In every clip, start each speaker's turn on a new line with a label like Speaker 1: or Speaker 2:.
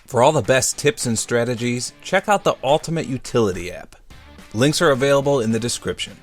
Speaker 1: For all the best tips and strategies, check out the Ultimate Utility app. Links are available in the description.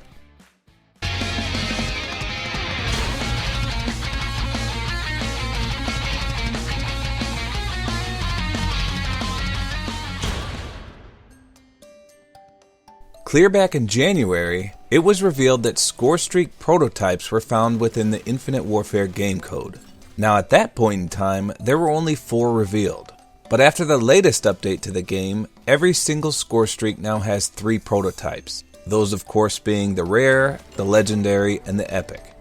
Speaker 1: Clear back in January, it was revealed that Scorestreak prototypes were found within the Infinite Warfare game code. Now at that point in time, there were only 4 revealed. But after the latest update to the game, every single Scorestreak now has 3 prototypes. Those of course being the rare, the legendary, and the epic.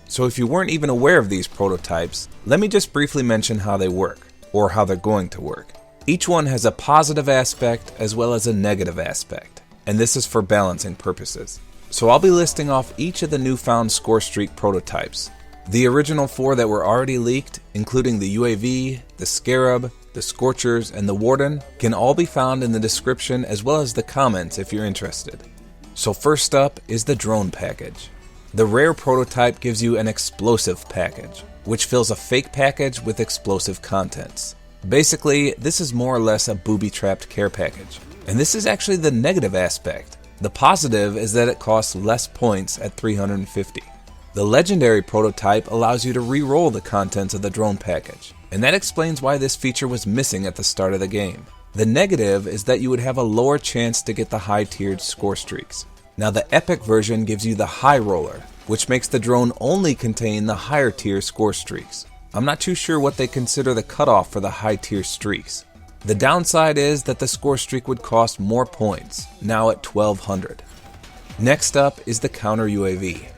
Speaker 1: So if you weren't even aware of these prototypes, let me just briefly mention how they work, or how they're going to work. Each one has a positive aspect as well as a negative aspect. And this is for balancing purposes. So I'll be listing off each of the newfound Scorestreak prototypes. The original 4 that were already leaked, including the UAV, the Scarab, the Scorchers, and the Warden, can all be found in the description as well as the comments if you're interested. So first up is the drone package. The rare prototype gives you an explosive package, which fills a fake package with explosive contents. Basically, this is more or less a booby-trapped care package. And this is actually the negative aspect. The positive is that it costs less points at 350. The legendary prototype allows you to re-roll the contents of the drone package, and that explains why this feature was missing at the start of the game. The negative is that you would have a lower chance to get the high-tiered Scorestreaks. Now the epic version gives you the high roller, which makes the drone only contain the higher tier Scorestreaks. I'm not too sure what they consider the cutoff for the high tier streaks. The downside is that the Scorestreak would cost more points, now at 1200. Next up is the counter UAV.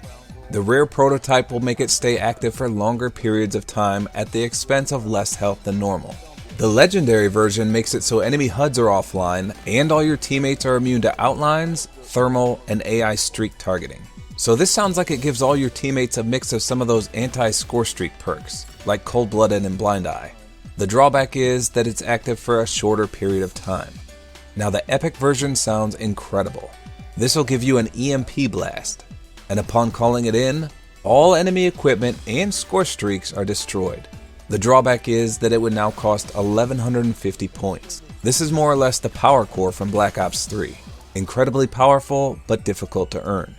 Speaker 1: The rare prototype will make it stay active for longer periods of time at the expense of less health than normal. The legendary version makes it so enemy HUDs are offline and all your teammates are immune to outlines, thermal, and AI streak targeting. So this sounds like it gives all your teammates a mix of some of those anti-Scorestreak perks, like Cold-Blooded and Blind Eye. The drawback is that it's active for a shorter period of time. Now the epic version sounds incredible. This will give you an EMP blast, and upon calling it in, all enemy equipment and Scorestreaks are destroyed. The drawback is that it would now cost 1150 points. This is more or less the power core from Black Ops 3. Incredibly powerful, but difficult to earn.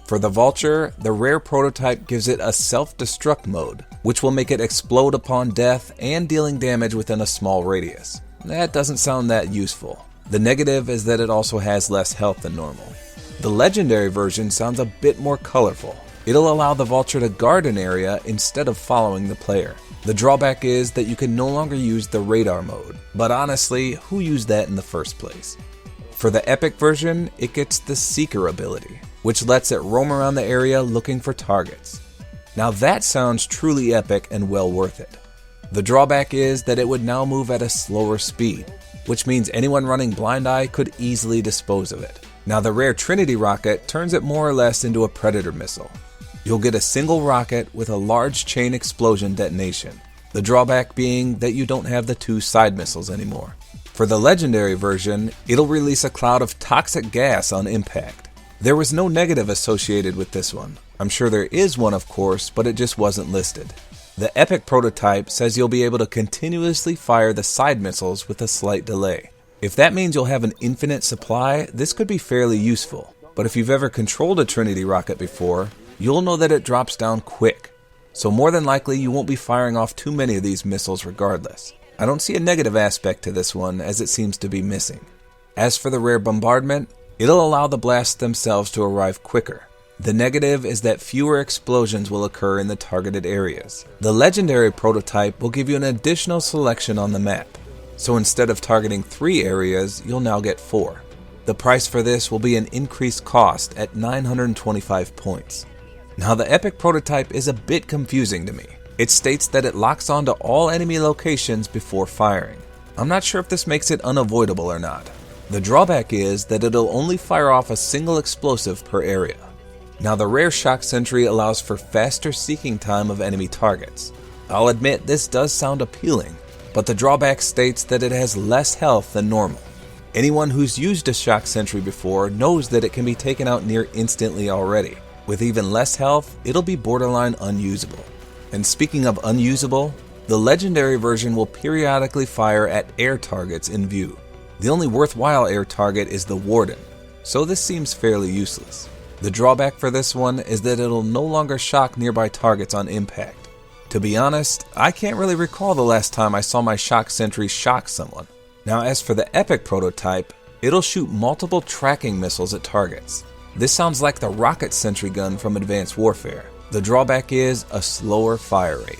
Speaker 1: For the Vulture, the rare prototype gives it a self-destruct mode, which will make it explode upon death and dealing damage within a small radius. That doesn't sound that useful. The negative is that it also has less health than normal. The legendary version sounds a bit more colorful. It'll allow the Vulture to guard an area instead of following the player. The drawback is that you can no longer use the radar mode, but honestly, who used that in the first place? For the epic version, it gets the Seeker ability, which lets it roam around the area looking for targets. Now that sounds truly epic and well worth it. The drawback is that it would now move at a slower speed, which means anyone running Blind Eye could easily dispose of it. Now the rare Trinity rocket turns it more or less into a Predator missile. You'll get a single rocket with a large chain explosion detonation, the drawback being that you don't have the 2 side missiles anymore. For the legendary version, it'll release a cloud of toxic gas on impact. There was no negative associated with this one. I'm sure there is one of course, but it just wasn't listed. The epic prototype says you'll be able to continuously fire the side missiles with a slight delay. If that means you'll have an infinite supply, this could be fairly useful. But if you've ever controlled a Trinity rocket before, you'll know that it drops down quick. So more than likely you won't be firing off too many of these missiles regardless. I don't see a negative aspect to this one as it seems to be missing. As for the rare bombardment, it'll allow the blasts themselves to arrive quicker. The negative is that fewer explosions will occur in the targeted areas. The legendary prototype will give you an additional selection on the map. So instead of targeting 3 areas, you'll now get 4. The price for this will be an increased cost at 925 points. Now the epic prototype is a bit confusing to me. It states that it locks onto all enemy locations before firing. I'm not sure if this makes it unavoidable or not. The drawback is that it'll only fire off a single explosive per area. Now the rare Shock Sentry allows for faster seeking time of enemy targets. I'll admit this does sound appealing, but the drawback states that it has less health than normal. Anyone who's used a Shock Sentry before knows that it can be taken out near instantly already. With even less health, it'll be borderline unusable. And speaking of unusable, The legendary version will periodically fire at air targets in view. The only worthwhile air target is the Warden, so this seems fairly useless. The drawback for this one is that it'll no longer shock nearby targets on impact. To be honest, I can't really recall the last time I saw my shock sentry shock someone. Now as for the epic prototype, it'll shoot multiple tracking missiles at targets. This sounds like the rocket sentry gun from Advanced Warfare. The drawback is a slower fire rate.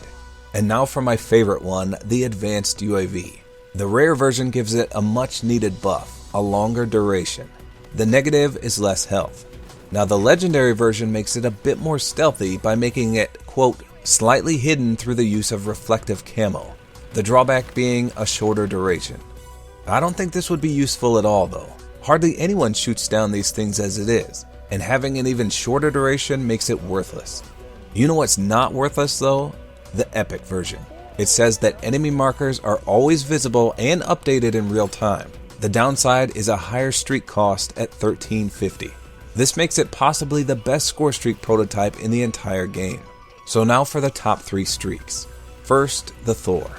Speaker 1: And now for my favorite one, the Advanced UAV. The rare version gives it a much needed buff, a longer duration. The negative is less health. Now the legendary version makes it a bit more stealthy by making it, quote, slightly hidden through the use of reflective camo. The drawback being a shorter duration. I don't think this would be useful at all though. Hardly anyone shoots down these things as it is, and having an even shorter duration makes it worthless. You know what's not worthless though? The epic version. It says that enemy markers are always visible and updated in real time. The downside is a higher streak cost at $13.50. This makes it possibly the best Scorestreak prototype in the entire game. So now for the top 3 streaks. First, the Thor.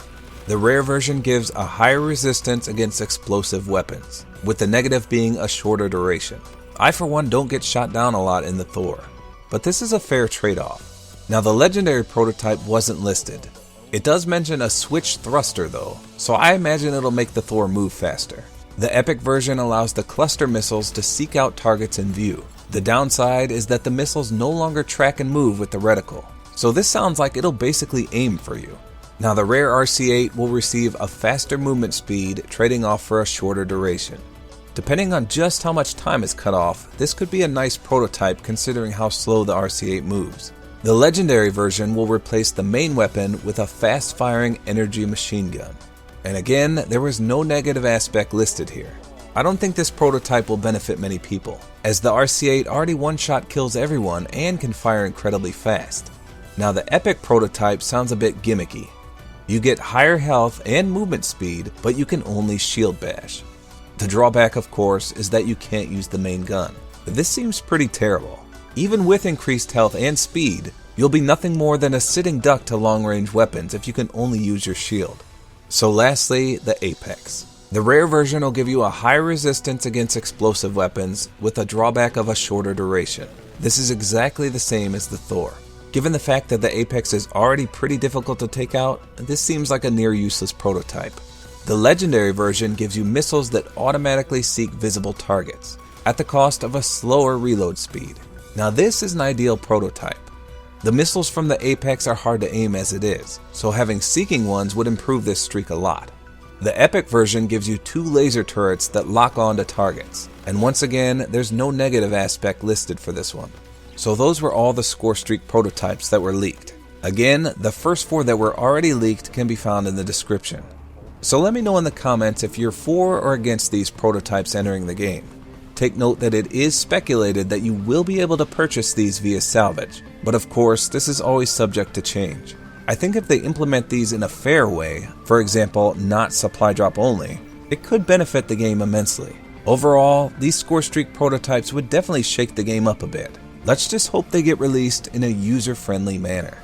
Speaker 1: The rare version gives a higher resistance against explosive weapons, with the negative being a shorter duration. I for one don't get shot down a lot in the Thor, but this is a fair trade-off. Now the legendary prototype wasn't listed. It does mention a switch thruster though, so I imagine it'll make the Thor move faster. The epic version allows the cluster missiles to seek out targets in view. The downside is that the missiles no longer track and move with the reticle, so this sounds like it'll basically aim for you. Now the rare RC-8 will receive a faster movement speed, trading off for a shorter duration. Depending on just how much time is cut off, this could be a nice prototype considering how slow the RC-8 moves. The legendary version will replace the main weapon with a fast-firing energy machine gun. And again, there was no negative aspect listed here. I don't think this prototype will benefit many people, as the RC-8 already one-shot kills everyone and can fire incredibly fast. Now the epic prototype sounds a bit gimmicky. You get higher health and movement speed, but you can only shield bash. The drawback, of course, is that you can't use the main gun. This seems pretty terrible. Even with increased health and speed, you'll be nothing more than a sitting duck to long-range weapons if you can only use your shield. So lastly, the Apex. The rare version will give you a high resistance against explosive weapons with a drawback of a shorter duration. This is exactly the same as the Thor. Given the fact that the Apex is already pretty difficult to take out, this seems like a near useless prototype. The legendary version gives you missiles that automatically seek visible targets, at the cost of a slower reload speed. Now this is an ideal prototype. The missiles from the Apex are hard to aim as it is, so having seeking ones would improve this streak a lot. The epic version gives you 2 laser turrets that lock on to targets, and once again, there's no negative aspect listed for this one. So those were all the Scorestreak prototypes that were leaked. Again, the first 4 that were already leaked can be found in the description. So let me know in the comments if you're for or against these prototypes entering the game. Take note that it is speculated that you will be able to purchase these via salvage, but of course this is always subject to change. I think if they implement these in a fair way, for example not supply drop only, it could benefit the game immensely. Overall, these Scorestreak prototypes would definitely shake the game up a bit. Let's just hope they get released in a user-friendly manner.